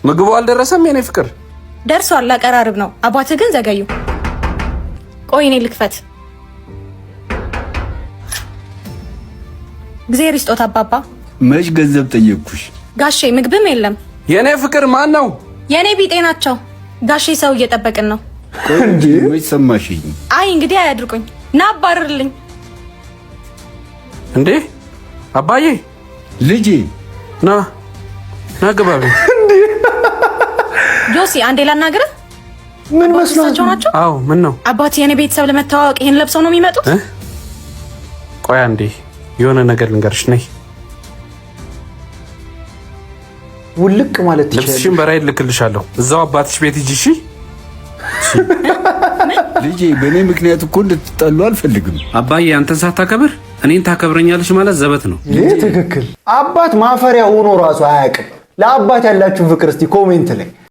ምግቡ አልደረሰም የኔ ፍቅር? ደርሷል፣ ላቀራርብ ነው። አባትህ ግን ዘገዩ። ቆይ እኔ ልክፈት። እግዚአብሔር ይስጦት አባባ። መች ገንዘብ ጠየቅኩሽ? ጋሼ ምግብም የለም። የኔ ፍቅር ማን ነው? የኔ ቢጤ ናቸው ጋሼ። ሰው እየጠበቅን ነው። እንዴ መች ሰማሽኝ? አይ እንግዲህ አያድርቁኝ። ና አባርርልኝ። እንዴ አባዬ ልጄ ና ግባ ቤት። ጆሲ አንዴ ላናግርህ። ምን መስሏቸው ናቸው? አዎ ምን ነው? አባት የኔ ቤተሰብ ለመተዋወቅ ይሄን ለብሰው ነው የሚመጡት? ቆይ አንዴ የሆነ ነገር ልንገርሽ። ነይ ውልቅ ማለት ይችላል። ልብስሽን በራይድ ልክልሻለሁ። እዛው አባትሽ ቤት ሂጂ። እሺ ልጄ በእኔ ምክንያት እኮ እንድትጣሉ አልፈልግም። አባዬ አንተን ሳታከብር እኔን ታከብረኛለሽ ማለት ዘበት ነው። ይሄ ትክክል። አባት ማፈሪያ ሆኖ ራሱ አያውቅም። ለአባት ያላችሁን ፍቅር እስቲ ኮሜንት ላይ